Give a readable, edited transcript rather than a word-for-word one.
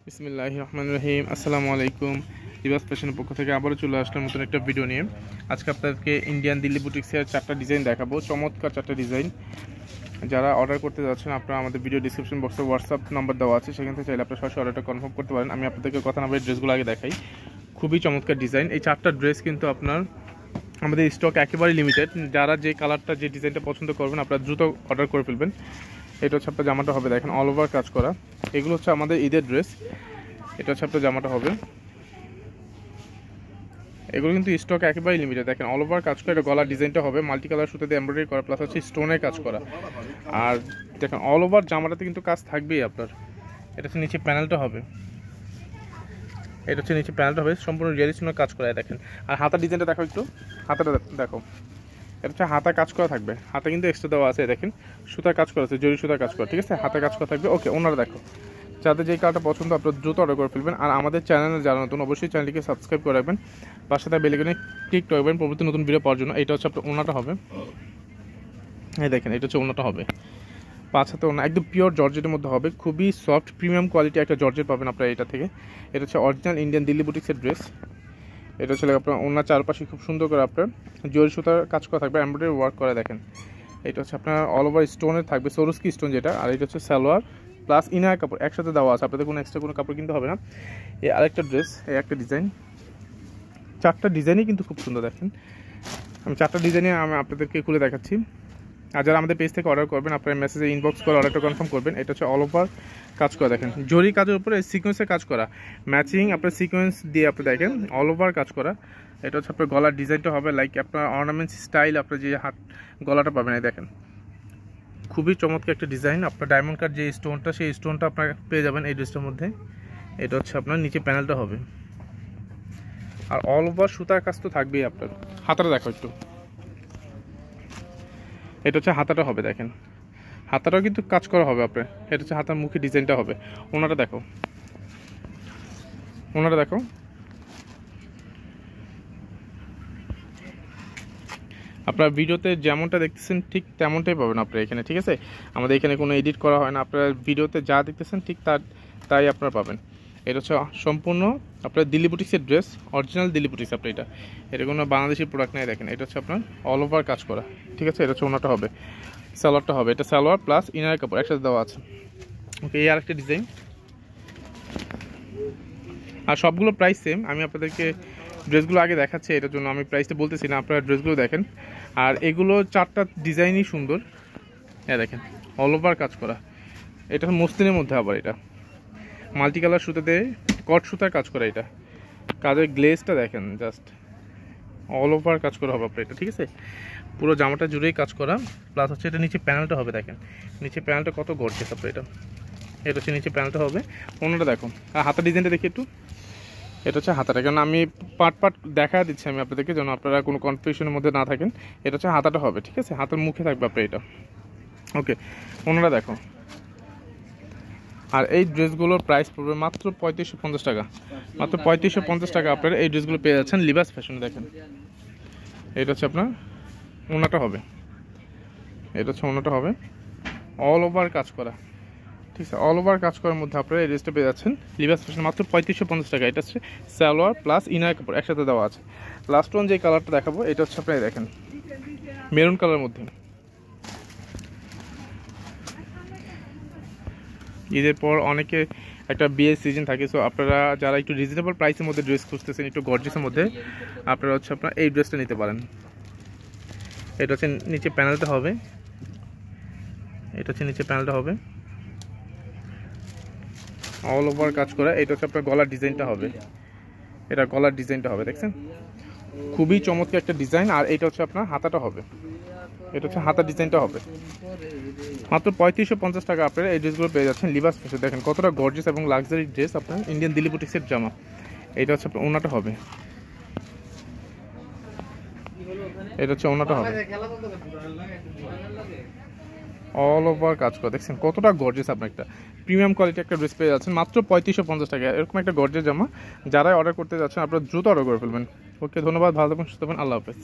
বিসমিল্লাহির রহমানির রহিম। আসসালামু আলাইকুম। লিবাস ফ্যাশনের পক্ষ থেকে আবারও চলে আসলাম নতুন একটা ভিডিও নিয়ে। আজকে আপনাদেরকে ইন্ডিয়ান দিল্লি বুটিক্সের 4টা ডিজাইন দেখাবো, চমৎকার 4টা ডিজাইন। যারা অর্ডার করতে যাচ্ছেন আপনারা আমাদের ভিডিও ডিসক্রিপশন বক্সে হোয়াটসঅ্যাপ নাম্বার দেওয়া আছে, সেখান থেকে চাইলে আপনারা সরাসরি অর্ডারটা কনফার্ম করতে পারেন। আমি আপনাদেরকে কথা না বলে ড্রেসগুলো আগে দেখাই। খুবই চমৎকার ডিজাইন। এই 4টা ড্রেস কিন্তু আপনার আমাদের স্টক একেবারে লিমিটেড। যারা যে কালারটা যে ডিজাইনটা পছন্দ করবেন আপনারা দ্রুত অর্ডার করে ফেলবেন। এটা হচ্ছে আপনার জামাটা হবে, দেখেন অল ওভার কাজ করা। এগুলো হচ্ছে আমাদের ঈদের ড্রেস। এটা হচ্ছে আপনার জামাটা হবে। এগুলো কিন্তু স্টক একেবারে লিমিটেড। দেখেন অল ওভার কাজ করে, এটা গলার ডিজাইনটা হবে মাল্টি কালার সুতাতে এমব্রয়ডারি করা, প্লাস হচ্ছে স্টোনের কাজ করা। আর দেখেন অল ওভার জামাটাতে কিন্তু কাজ থাকবেই আপনার। এটা হচ্ছে নিচে প্যানেলটা হবে, এটা হচ্ছে নিচে প্যানেলটা হবে সম্পূর্ণ রিয়েলিস্টিক কাজ করা। দেখেন আর হাতার ডিজাইনটা দেখো একটু, হাতাটা দেখো। এটা হচ্ছে হাতা কাজ করা থাকবে, হাতা কিন্তু এক্সট্রা দেওয়া আছে। দেখেন সুতার কাজ করা আছে, জরি সুতার কাজ করা, ঠিক আছে। হাতা কাজ করা থাকবে। ওকে, ওনারা দেখো যাদের যেই কালারটা পছন্দ আপনারা দ্রুত অর্ডার করে ফেলবেন। আর আমাদের চ্যানেলে যারা নতুন অবশ্যই চ্যানেলটিকে সাবস্ক্রাইব করে রাখবেন, পাশে তার বেল আইকনে ক্লিক করবেন পরবর্তী নতুন ভিডিও পাওয়ার জন্য। এটা হচ্ছে আপনার ওনাটা হবে, এই দেখেন এটা হচ্ছে ওনাটা হবে। 5 হাতে ওনা, একদম পিওর জর্জেটের মধ্যে হবে, খুবই সফট প্রিমিয়াম কোয়ালিটি একটা জর্জেট পাবেন আপনারা এটা থেকে। এটা হচ্ছে অরিজিনাল ইন্ডিয়ান দিল্লি বুটিক্সের ড্রেস। এটা হচ্ছে আপনার ওনার চারপাশে খুব সুন্দর করে আপনার জরি সুতার কাজ করা থাকবে, এমব্রয়ডারি ওয়ার্ক করা। দেখেন এটা হচ্ছে আপনার অল ওভার স্টোনের থাকবে, সরুস্কি স্টোন যেটা। আর এটা হচ্ছে সালোয়ার প্লাস ইনার কাপড় একসাথে দেওয়া আছে, আপনাদের কোনো এক্সট্রা কোনো কাপড় কিনতে হবে না। এই আরেকটা ড্রেস, এই একটা ডিজাইন। 4টা ডিজাইনই কিন্তু খুব সুন্দর। দেখেন আমি 4টা ডিজাইনই আমি আপনাদেরকে খুলে দেখাচ্ছি। আর যারা আমাদের পেজ থেকে অর্ডার করবেন আপনার মেসেজে ইনবক্স করে অর্ডারটা কনফার্ম করবেন। এটা হচ্ছে অল ওভার কাজ করা, দেখেন জরি কাজের উপরে সিকোয়েন্সের কাজ করা, ম্যাচিং আপনার সিকোয়েন্স দিয়ে আপনি দেখেন অল ওভার কাজ করা। এটা হচ্ছে আপনার গলার ডিজাইনটা হবে লাইক আপনার অর্নামেন্টস স্টাইল, আপনার যে হাত গলাটা পাবেন। এই দেখেন খুবই চমৎকার একটা ডিজাইন। আপনার ডায়মন্ড কাট যে স্টোনটা, সেই স্টোনটা আপনার পেয়ে যাবেন এই ড্রেসটার মধ্যে। এটা হচ্ছে আপনার নিচে প্যানেলটা হবে, আর অল ওভার সুতার কাজ তো থাকবেই আপনার। হাতাটা দেখো একটু, এটা হচ্ছে হাতাটা হবে। দেখেন হাতাটাও কিন্তু কাজ করা হবে আপনার। এটা হচ্ছে হাতার মুখে ডিজাইনটা হবে। ওনাটা দেখো, ওনাটা দেখো। আপনার ভিডিওতে যেমনটা দেখতেছেন ঠিক তেমনটাই পাবেন আপনার এখানে, ঠিক আছে। আমাদের এখানে কোনো এডিট করা হয় না, আপনার ভিডিওতে যা দেখতেছেন ঠিক তাই আপনারা পাবেন। এটা হচ্ছে সম্পূর্ণ আপনার দিল্লি বুটিক্সের ড্রেস, অরিজিনাল দিল্লি বুটিক্স। আপনার এটা কোনো বাংলাদেশি প্রোডাক্ট নেই। দেখেন এটা হচ্ছে আপনার অল ওভার কাজ করা, ঠিক আছে। এটা হচ্ছে ওনাটা হবে, সালোয়ারটা হবে। এটা সালোয়ার প্লাস ইনার কাপড় একসাথে দেওয়া আছে। ওকে, এই আরেকটা ডিজাইন। আর সবগুলো প্রাইস সেম। আমি আপনাদেরকে ড্রেসগুলো আগে দেখাচ্ছি, এটার জন্য আমি প্রাইসটা বলতেছি না, আপনারা ড্রেসগুলো দেখেন। আর এগুলো 4টা ডিজাইনই সুন্দর। হ্যাঁ দেখেন অল ওভার কাজ করা। এটা মসলিনের মধ্যে, আবার এটা মাল্টি কালার সুতাতে কট সুতার কাজ করা। এটা কাজের গ্লেজটা দেখেন, জাস্ট অল ওভার কাজ করা হবে আপনার এটা, ঠিক আছে। পুরো জামাটা জুড়েই কাজ করা, প্লাস হচ্ছে এটা নিচে প্যানেলটা হবে। দেখেন নিচে প্যানেলটা কত গর্জিয়াস আপনার এটা। এটা হচ্ছে নিচে প্যানেলটা হবে। অন্যটা দেখো, আর হাতার ডিজাইনটা দেখি একটু। এটা হচ্ছে হাতাটা, কারণ আমি পার্ট দেখা দিচ্ছি আমি আপনাদেরকে, যেন আপনারা কোনো কনফিউশনের মধ্যে না থাকেন। এটা হচ্ছে হাতাটা হবে, ঠিক আছে। হাতের মুখে থাকবে আপনার এটা। ওকে, ওনারা দেখো। আর এই ড্রেসগুলোর প্রাইস পড়বে মাত্র 3550 টাকা। মাত্র 3550 টাকা আপনারা এই ড্রেসগুলো পেয়ে যাচ্ছেন লিবাস ফ্যাশনে। দেখেন এটা হচ্ছে আপনার ওনাটা হবে, এটা হচ্ছে ওনাটা হবে অল ওভার কাজ করা, ঠিক আছে। অল ওভার কাজ করার মধ্যে আপনারা এই ড্রেসটা পেয়ে যাচ্ছেন লিবাস ফ্যাশন মাত্র 3550 টাকা। এটা হচ্ছে সালোয়ার প্লাস ইনার কাপড় একসাথে দেওয়া আছে। লাস্ট ওয়ান যে কালারটা দেখাবো, এটা হচ্ছে আপনারা দেখেন মেরুন কালারের মধ্যে। ঈদের পর অনেকে একটা বিয়ের সিজন থাকে, সো আপনারা যারা একটু রিজনেবল প্রাইসের মধ্যে ড্রেস খুঁজতেছেন, একটু গর্জিয়াসের মধ্যে, আপনারা হচ্ছে আপনার এই ড্রেসটা নিতে পারেন। এটা হচ্ছে নিচে প্যানেলটা হবে, এটা হচ্ছে নিচে প্যানেলটা হবে অল ওভার কাজ করা। এটা হচ্ছে আপনার গলার ডিজাইনটা হবে, এটা গলার ডিজাইনটা হবে, দেখছেন খুবই চমৎকার একটা ডিজাইন। আর এটা হচ্ছে আপনার হাতাটা হবে, এটা হচ্ছে হাতার ডিজাইনটা হবে। মাত্র 3550 টাকা আপনারা এই ড্রেসগুলো পেয়ে যাচ্ছেন লিবাস ফ্যাশন। দেখেন কতটা গর্জিয়াস এবং লাক্সারি ড্রেস আপনার ইন্ডিয়ান দিল্লি বুটিক্সের জামা। এটা হচ্ছে আপনার ওনাটা হবে, এটা হচ্ছে ওনাটা হবে অল ওভার কাজ করা। দেখছেন কতটা গর্জিয়াস আপনার একটা প্রিমিয়াম কোয়ালিটি একটা ড্রেস পেয়ে যাচ্ছেন মাত্র 3550 টাকা। এরকম একটা গর্জিয়াস জামা যারাই অর্ডার করতে যাচ্ছেন আপনারা দ্রুত অর্ডার করে ফেলবেন। ওকে, ধন্যবাদ, ভালো থাকবেন, সুস্থ থাকবেন, আল্লাহ হাফেজ।